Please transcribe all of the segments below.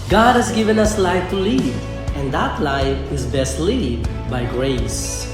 God has given us life to live, and that life is best lived by grace.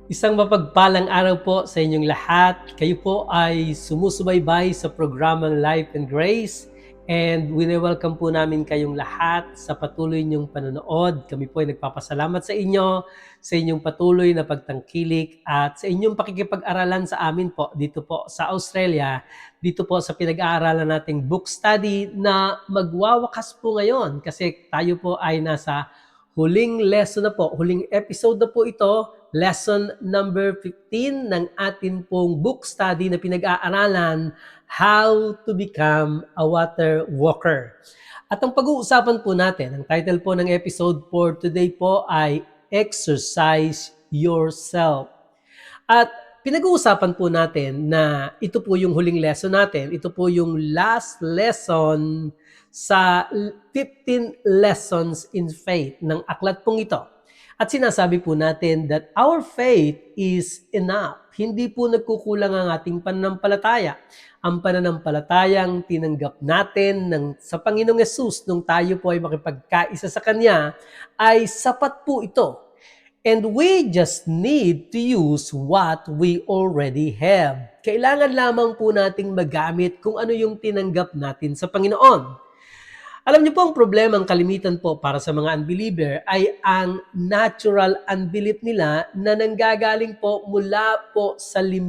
Isang mapagpalang araw po sa inyong lahat. Kayo po ay sumusubaybay sa programang Life and Grace, and wini-welcome po namin kayong lahat sa patuloy niyong panonood. Kami po ay nagpapasalamat sa inyo, sa inyong patuloy na pagtangkilik at sa inyong pakikipag-aralan sa amin po dito po sa Australia, dito po sa pinag-aaralan nating book study na magwawakas po ngayon kasi tayo po ay nasa huling lesson na po, huling episode na po ito, lesson number 15 ng atin pong book study na pinag-aaralan, How to Become a Water Walker. At ang pag-uusapan po natin, ang title po ng episode for today po ay Exercise Yourself. At pinag-uusapan po natin na ito po yung huling lesson natin. Ito po yung last lesson sa 15 lessons in faith ng aklat pong ito. At sinasabi po natin that our faith is enough. Hindi po nagkukulang ang ating pananampalataya. Ang pananampalatayang tinanggap natin sa Panginoong Yesus nung tayo po ay makipagkaisa sa Kanya ay sapat po ito. And we just need to use what we already have. Kailangan lamang po nating magamit kung ano yung tinanggap natin sa Panginoon. Alam niyo po ang problema, ang kalimitan po para sa mga unbeliever ay ang natural unbelief nila na nanggagaling po mula po sa 5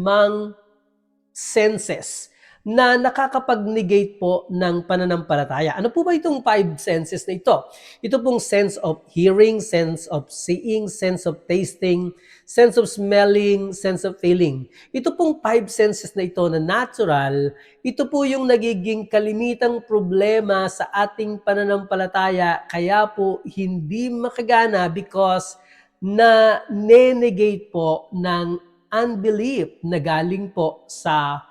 senses na nakakapag-negate po ng pananampalataya. Ano po ba itong 5 senses na ito? Ito pong sense of hearing, sense of seeing, sense of tasting, sense of smelling, sense of feeling. Ito pong 5 senses na ito na natural, ito po yung nagiging kalimitang problema sa ating pananampalataya, kaya po hindi makagana because na nenegate po ng unbelief na galing po sa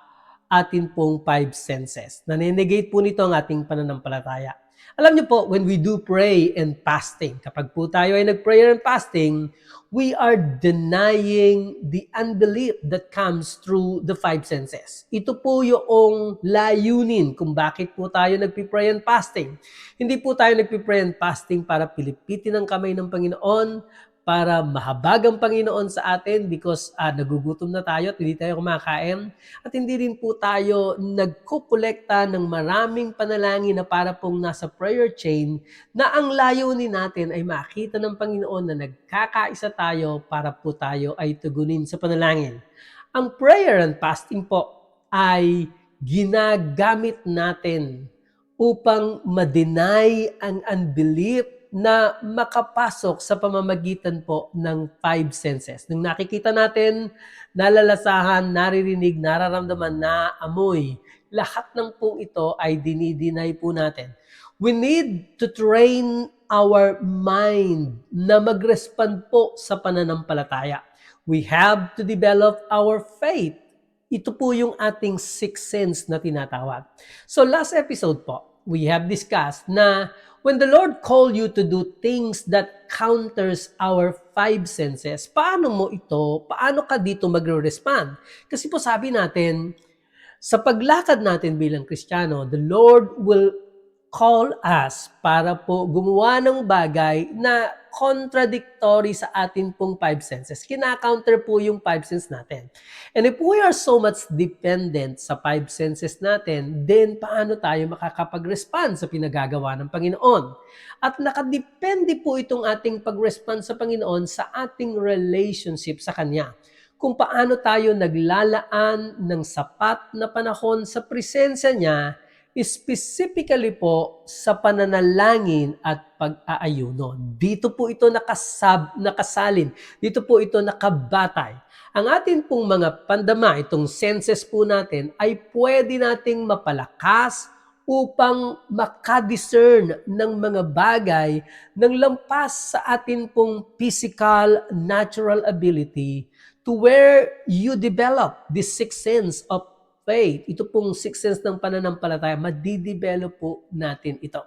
atin pong 5 senses. Nanenegate po nito ang ating pananampalataya. Alam niyo po, when we do pray and fasting, kapag po tayo ay nag-prayer and fasting, we are denying the unbelief that comes through the 5 senses. Ito po yung layunin kung bakit po tayo nagpipray and fasting. Hindi po tayo nagpipray and fasting para pilipitin ang kamay ng Panginoon, para mahabag ang Panginoon sa atin because nagugutom na tayo at hindi tayo kumakain. At hindi rin po tayo nagkukolekta ng maraming panalangin na para pong nasa prayer chain na ang layunin natin ay makita ng Panginoon na nagkakaisa tayo para po tayo ay tugunin sa panalangin. Ang prayer and fasting po ay ginagamit natin upang ma-deny ang unbelief na makapasok sa pamamagitan po ng 5 senses. Nung nakikita natin, nalalasahan, naririnig, nararamdaman, naamoy, lahat ng pong ito ay dinideny po natin. We need to train our mind na mag-respond po sa pananampalataya. We have to develop our faith. Ito po yung ating 6 sense na tinatawag. So last episode po, we have discussed na when the Lord called you to do things that counters our 5 senses, paano ka dito magre-respond? Kasi po sabi natin, sa paglakad natin bilang Kristiyano, the Lord will call us para po gumawa ng bagay na contradictory sa atin pong 5 senses. Kina-counter po yung 5 senses natin. And if we are so much dependent sa 5 senses natin, then paano tayo makakapag-respond sa pinagagawa ng Panginoon? At nakadepende po itong ating pag-respond sa Panginoon sa ating relationship sa Kanya. Kung paano tayo naglalaan ng sapat na panahon sa presensya niya, specifically po sa pananalangin at pag-aayuno. Dito po ito nakasalin. Dito po ito nakabatay. Ang atin pong mga pandama, itong senses po natin, ay pwede nating mapalakas upang makadiscern ng mga bagay ng lampas sa atin pong physical, natural ability to where you develop this 6 sense of faith. Ito pong 6 sense ng pananampalataya, madidevelop po natin ito.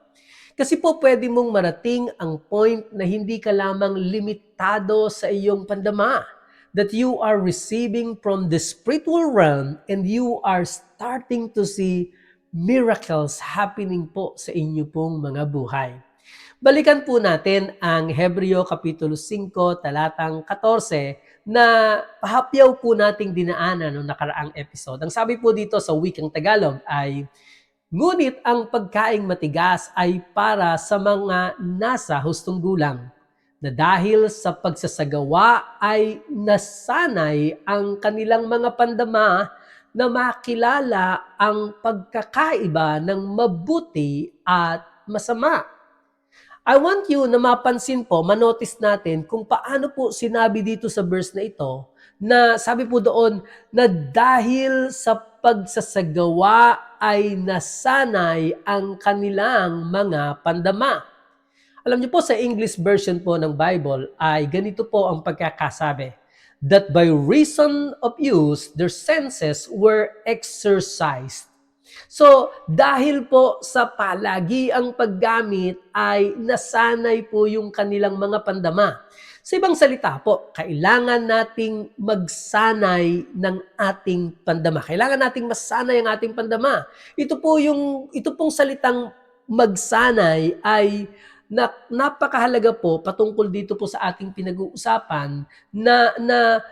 Kasi po pwede mong marating ang point na hindi ka lamang limitado sa iyong pandama. That you are receiving from the spiritual realm and you are starting to see miracles happening po sa inyo pong mga buhay. Balikan po natin ang Hebreo Kapitulo 5, talatang 14 na pahapyaw po nating dinaanan noong nakaraang episode. Ang sabi po dito sa wikang Tagalog ay, ngunit ang pagkaing matigas ay para sa mga nasa hustong gulang, na dahil sa pagsasagawa ay nasanay ang kanilang mga pandama na makilala ang pagkakaiba ng mabuti at masama. I want you na mapansin po, manotice natin kung paano po sinabi dito sa verse na ito, na sabi po doon na dahil sa pagsasagawa ay nasanay ang kanilang mga pandama. Alam niyo po sa English version po ng Bible ay ganito po ang pagkakasabi, that by reason of use, their senses were exercised. So, dahil po sa palagi ang paggamit ay nasanay po yung kanilang mga pandama. Sa ibang salita po, kailangan nating magsanay ng ating pandama. Kailangan nating masanay ang ating pandama. Ito pong salitang magsanay ay napakahalaga po patungkol dito po sa ating pinag-uusapan na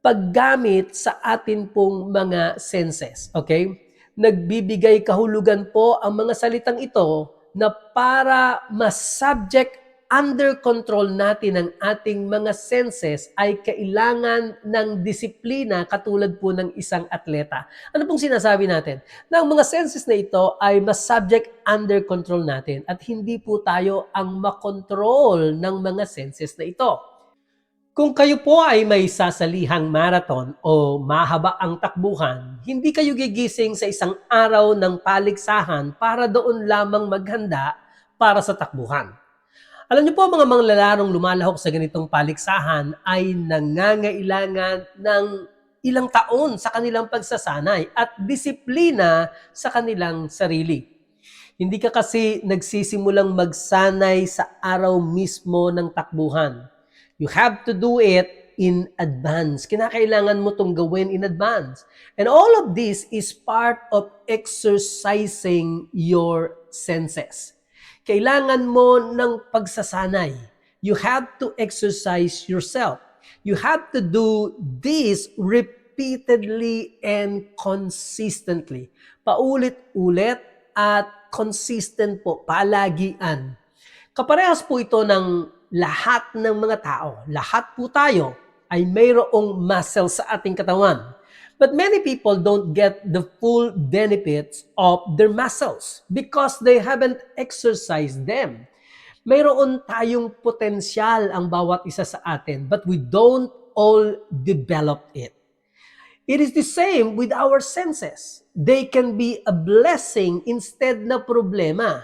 paggamit sa atin pong mga senses. Okay? Nagbibigay kahulugan po ang mga salitang ito na para ma-subject under control natin ang ating mga senses ay kailangan ng disiplina katulad po ng isang atleta. Ano pong sinasabi natin? Na ang mga senses na ito ay ma-subject under control natin at hindi po tayo ang makontrol ng mga senses na ito. Kung kayo po ay may sasalihang marathon o mahaba ang takbuhan, hindi kayo gigising sa isang araw ng paligsahan para doon lamang maghanda para sa takbuhan. Alam niyo po, mga manglalarong lumalahok sa ganitong paligsahan ay nangangailangan ng ilang taon sa kanilang pagsasanay at disiplina sa kanilang sarili. Hindi ka kasi nagsisimulang magsanay sa araw mismo ng takbuhan. You have to do it in advance. Kinakailangan mo itong gawin in advance. And all of this is part of exercising your senses. Kailangan mo ng pagsasanay. You have to exercise yourself. You have to do this repeatedly and consistently. Paulit-ulit at consistent po, palagian. Kaparehas po ito ng lahat ng mga tao. Lahat po tayo ay mayroong muscle sa ating katawan. But many people don't get the full benefits of their muscles because they haven't exercised them. Mayroon tayong potensyal ang bawat isa sa atin, but we don't all develop it. It is the same with our senses. They can be a blessing instead na problema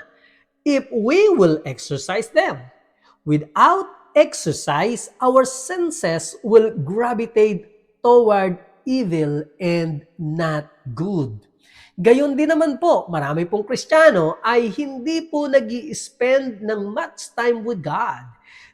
if we will exercise them. Without exercise, our senses will gravitate toward evil and not good. Gayon din naman po, marami pong Kristiyano ay hindi po nag-i-spend ng much time with God.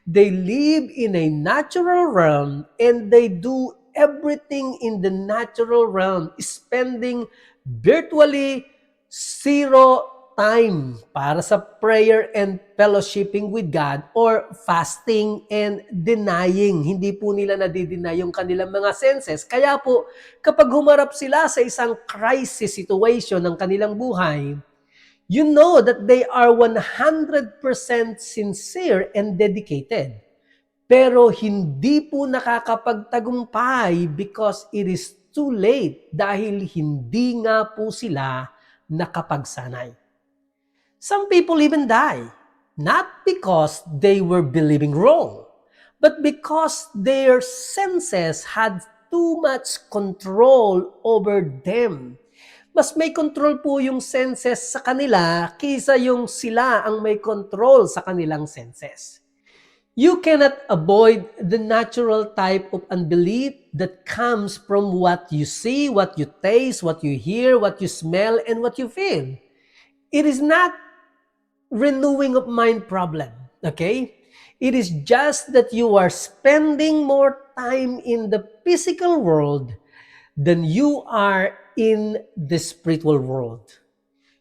They live in a natural realm and they do everything in the natural realm, spending virtually zero time para sa prayer and fellowshipping with God or fasting and denying. Hindi po nila nadideny yung kanilang mga senses. Kaya po, kapag humarap sila sa isang crisis situation ng kanilang buhay, you know that they are 100% sincere and dedicated. Pero hindi po nakakapagtagumpay because it is too late dahil hindi nga po sila nakapagsanay. Some people even die, not because they were believing wrong, but because their senses had too much control over them. Mas may control po yung senses sa kanila kaysa yung sila ang may control sa kanilang senses. You cannot avoid the natural type of unbelief that comes from what you see, what you taste, what you hear, what you smell, and what you feel. It is not renewing of mind problem, okay? It is just that you are spending more time in the physical world than you are in the spiritual world.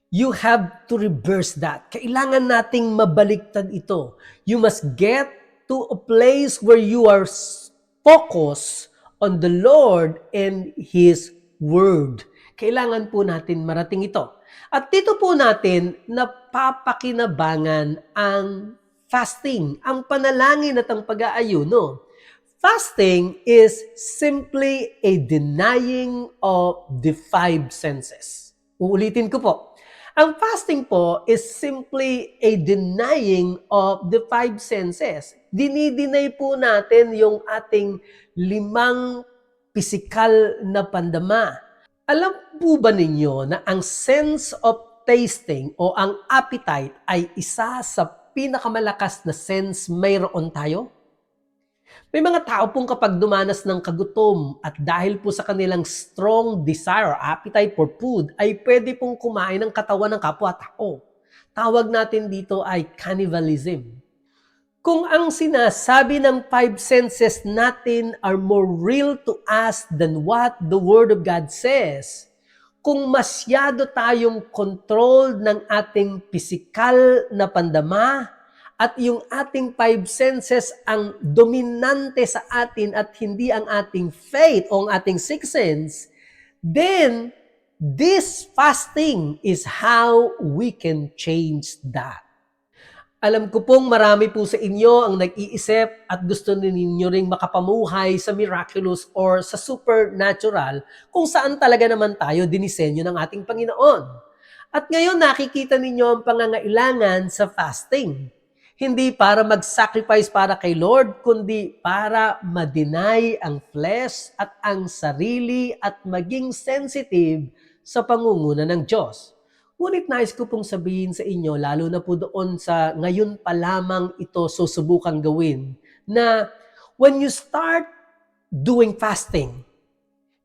You have to reverse that. Kailangan nating mabaliktad ito. You must get to a place where you are focused on the Lord and His Word. Kailangan po natin marating ito. At dito po natin napapakinabangan ang fasting, ang panalangin at ang pag-aayuno. Fasting is simply a denying of the five senses. Uulitin ko po. Ang fasting po is simply a denying of the five senses. Dinideny po natin yung ating limang pisikal na pandama. Alam po ba ninyo na ang sense of tasting o ang appetite ay isa sa pinakamalakas na sense mayroon tayo? May mga tao pong kapag dumanas ng kagutom at dahil po sa kanilang strong desire, appetite for food, ay pwede pong kumain ng katawan ng kapwa-tao. Tawag natin dito ay cannibalism. Kung ang sinasabi ng five senses natin are more real to us than what the Word of God says, kung masyado tayong controlled ng ating physical na pandama, at yung ating five senses ang dominante sa atin at hindi ang ating faith o ang ating sixth sense, then this fasting is how we can change that. Alam ko pong marami po sa inyo ang nag-iisip at gusto ninyo ring makapamuhay sa miraculous or sa supernatural kung saan talaga naman tayo dinisenyo ng ating Panginoon. At ngayon nakikita ninyo ang pangangailangan sa fasting. Hindi para mag-sacrifice para kay Lord, kundi para ma-deny ang flesh at ang sarili at maging sensitive sa pangunguna ng Diyos. Ngunit nais ko pong sabihin sa inyo, lalo na po doon sa ngayon pa lamang ito susubukan gawin, na when you start doing fasting,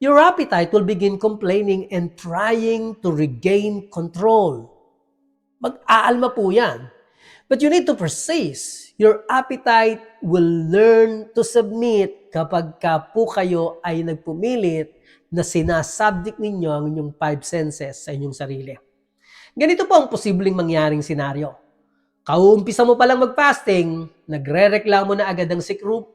your appetite will begin complaining and trying to regain control. Mag-aalma po yan. But you need to persist. Your appetite will learn to submit kapag ka po kayo ay nagpumilit na sinasubject ninyo ang inyong five senses sa inyong sarili. Ganito po ang posibleng mangyaring senaryo. Kauumpisa mo palang mag-fasting, nagre-reklamo na agad ang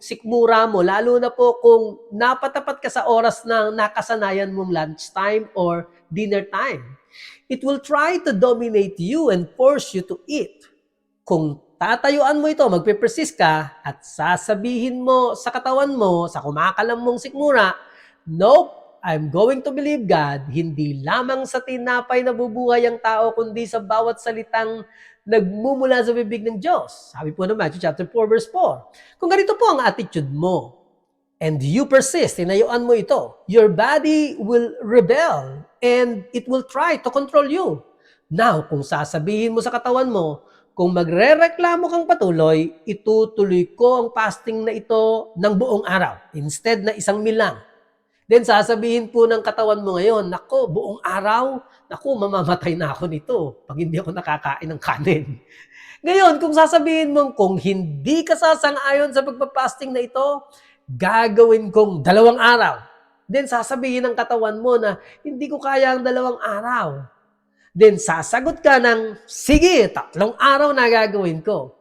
sikmura mo, lalo na po kung napatapat ka sa oras na nakasanayan mong lunchtime or dinner time. It will try to dominate you and force you to eat. Kung tatayuan mo ito, magpe-persist ka at sasabihin mo sa katawan mo, sa kumakalam mong sikmura, nope, I'm going to believe God, hindi lamang sa tinapay na bubuhay ang tao, kundi sa bawat salitang nagmumula sa bibig ng Diyos. Sabi po ng Matthew chapter 4, verse 4. Kung ganito po ang attitude mo, and you persist, tinayuan mo ito, your body will rebel and it will try to control you. Now, kung sasabihin mo sa katawan mo, kung magre-reklamo kang patuloy, itutuloy ko ang fasting na ito ng buong araw, instead na isang meal lang. Then sasabihin po ng katawan mo ngayon, nako, buong araw, nako, mamamatay na ako nito pag hindi ako nakakain ng kanin. Ngayon, kung sasabihin mo, kung hindi ka sasang-ayon sa pagpapasting na ito, gagawin kong 2 araw. Then sasabihin ng katawan mo na, hindi ko kaya ang 2 araw. Then sasagot ka ng, sige, 3 araw na gagawin ko.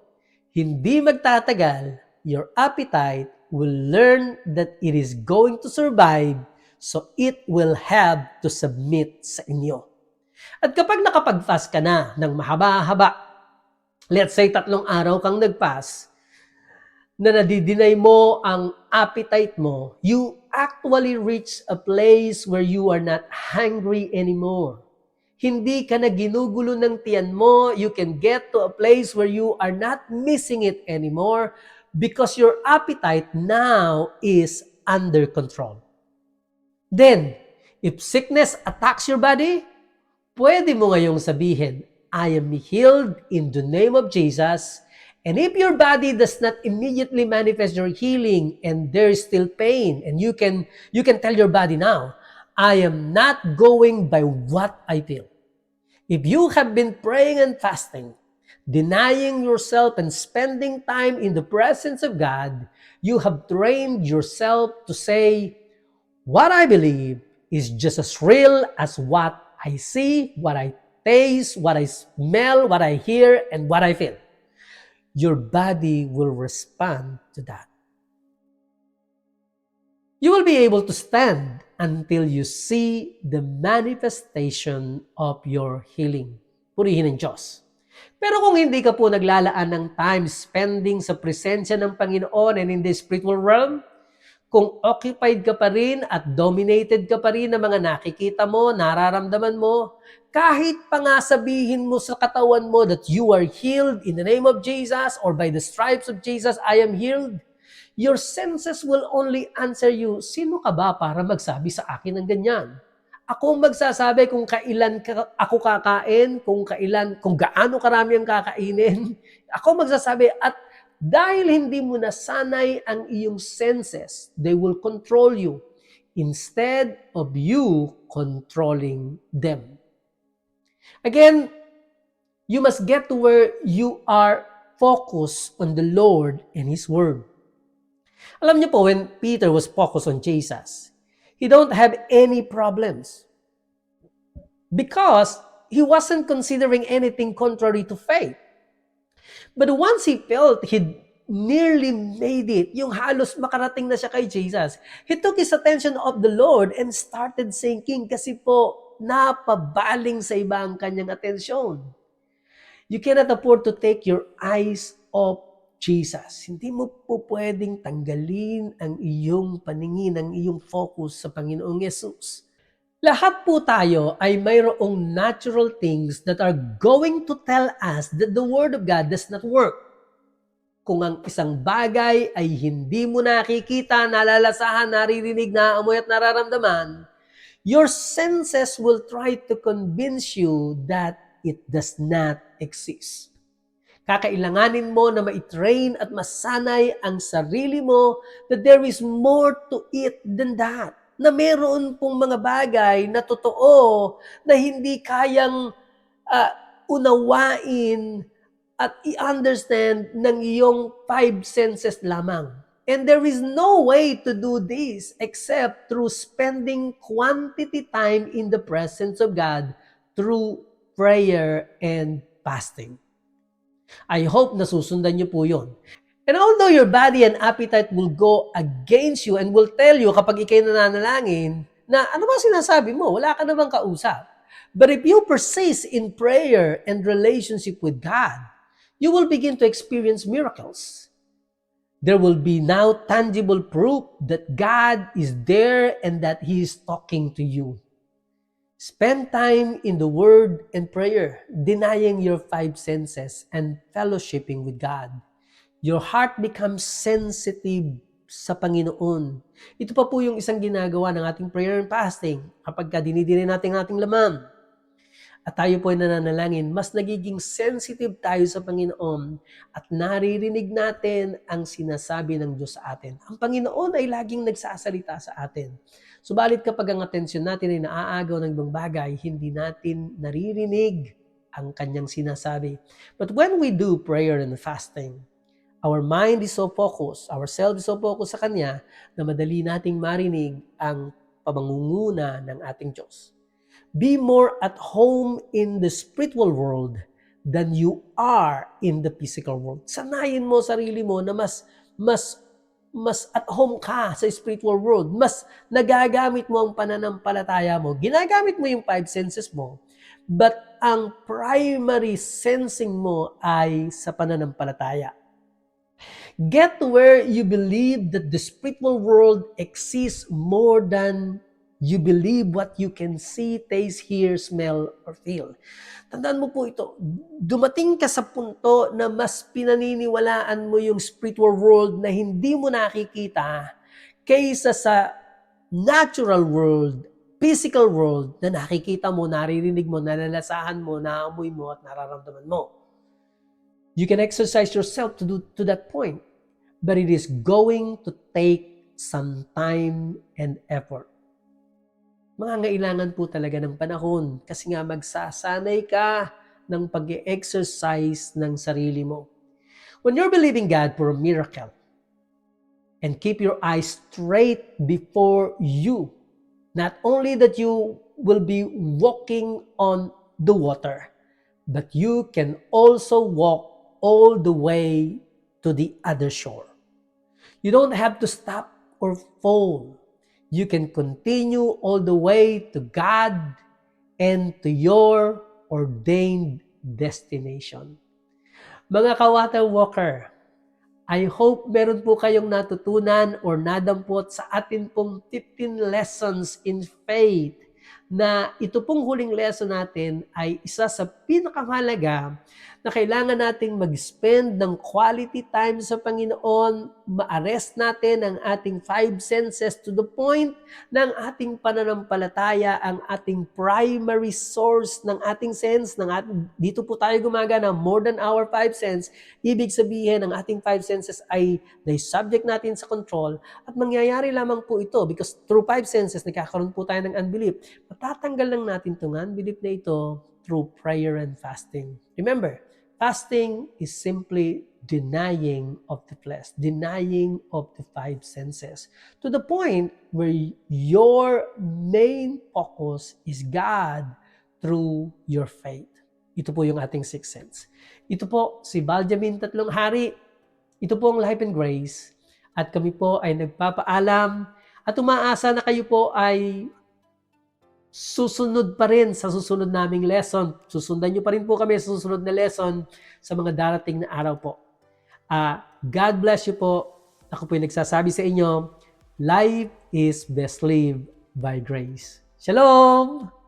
Hindi magtatagal, your appetite will learn that it is going to survive, so it will have to submit sa inyo. At kapag nakapag-fast ka na ng mahaba-haba, let's say 3 araw kang nag-fast, na nadidinay mo ang appetite mo, you actually reach a place where you are not hungry anymore. Hindi ka na ginugulo ng tiyan mo, you can get to a place where you are not missing it anymore because your appetite now is under control. Then, if sickness attacks your body, pwede mo ngayong sabihin, I am healed in the name of Jesus. And if your body does not immediately manifest your healing and there is still pain, and you can tell your body now, I am not going by what I feel. If you have been praying and fasting, denying yourself and spending time in the presence of God, you have trained yourself to say, what I believe is just as real as what I see, what I taste, what I smell, what I hear, and what I feel. Your body will respond to that. You will be able to stand until you see the manifestation of your healing. Purihin ng Diyos. Pero kung hindi ka po naglalaan ng time spending sa presensya ng Panginoon and in the spiritual realm, kung occupied ka pa rin at dominated ka pa rin ng mga nakikita mo, nararamdaman mo, kahit pa nga sabihin mo sa katawan mo that you are healed in the name of Jesus or by the stripes of Jesus, I am healed, your senses will only answer you, sino ka ba para magsabi sa akin ng ganyan? Ako magsasabi kung kailan ako kakain, kung gaano karami ang kakainin. Ako magsasabi at dahil hindi mo nasanay ang iyong senses, they will control you instead of you controlling them. Again, you must get to where you are focused on the Lord and His Word. Alam niyo po, when Peter was focused on Jesus, he don't have any problems because he wasn't considering anything contrary to faith. But once he felt he nearly made it, yung halos makarating na siya kay Jesus, he took his attention off the Lord and started sinking kasi po napabaling sa iba ang kanyang atensyon. You cannot afford to take your eyes off Jesus. Hindi mo po pwedeng tanggalin ang iyong paningin, ang iyong focus sa Panginoong Yesus. Lahat po tayo ay mayroong natural things that are going to tell us that the Word of God does not work. Kung ang isang bagay ay hindi mo nakikita, nalalasahan, naririnig, naaamoy at nararamdaman, your senses will try to convince you that it does not exist. Kakailanganin mo na ma-train at masanay ang sarili mo that there is more to it than that. Na meron pong mga bagay na totoo na hindi kayang unawain at i-understand ng iyong five senses lamang. And there is no way to do this except through spending quantity time in the presence of God through prayer and fasting. I hope nasusundan niyo po yun. And although your body and appetite will go against you and will tell you kapag ikay nananalangin na ano ba sinasabi mo? Wala ka namang kausap. But if you persist in prayer and relationship with God, you will begin to experience miracles. There will be now tangible proof that God is there and that He is talking to you. Spend time in the Word and prayer, denying your five senses and fellowshipping with God. Your heart becomes sensitive sa Panginoon. Ito pa po yung isang ginagawa ng ating prayer and fasting. Kapag dinidiri natin ang ating laman at tayo po ay nananalangin, mas nagiging sensitive tayo sa Panginoon at naririnig natin ang sinasabi ng Diyos sa atin. Ang Panginoon ay laging nagsasalita sa atin. Subalit kapag ang atensyon natin ay naaagaw ng ibang bagay, hindi natin naririnig ang kanyang sinasabi. But when we do prayer and fasting, our mind is so focused, our self is so focused sa Kanya na madali nating marinig ang pamangunguna ng ating Diyos. Be more at home in the spiritual world than you are in the physical world. Sanayin mo sarili mo na mas at home ka sa spiritual world. Mas nagagamit mo ang pananampalataya mo. Ginagamit mo yung five senses mo. But ang primary sensing mo ay sa pananampalataya. Get to where you believe that the spiritual world exists more than you believe what you can see, taste, hear, smell, or feel. Tandaan mo po ito, dumating ka sa punto na mas pinaniniwalaan mo yung spiritual world na hindi mo nakikita kaysa sa natural world, physical world na nakikita mo, naririnig mo, nalalasahan mo, naamoy mo at nararamdaman mo. You can exercise yourself to that point, but it is going to take some time and effort. Mangangailangan po talaga ng panahon kasi nga magsasanay ka ng pag-exercise ng sarili mo. When you're believing God for a miracle and keep your eyes straight before you, not only that you will be walking on the water, but you can also walk all the way to the other shore. You don't have to stop or fall. You can continue all the way to God and to your ordained destination. Mga ka-water walker, I hope meron po kayong natutunan or nadampot sa atin pong 15 lessons in faith na ito pong huling lesson natin ay isa sa pinakamahalaga na kailangan nating mag-spend ng quality time sa Panginoon, ma-arrest natin ang ating five senses to the point ng ating pananampalataya ang ating primary source ng ating sense. Dito po tayo gumagana more than our five sense. Ibig sabihin, ang ating five senses ay na-subject natin sa control at mangyayari lamang po ito because through five senses, nagkakaroon po tayo ng unbelief. Matatanggal lang natin itong unbelief na ito through prayer and fasting. Remember, fasting is simply denying of the flesh, denying of the five senses, to the point where your main focus is God through your faith. Ito po yung ating sixth sense. Ito po si Baljamin Tatlong Hari. Ito po ang Life and Grace. At kami po ay nagpapaalam at umaasa na kayo po ay susunod pa rin sa susunod naming lesson. Susundan nyo pa rin po kami sa susunod na lesson sa mga darating na araw po. God bless you po. Ako po yung nagsasabi sa inyo, life is best lived by grace. Shalom!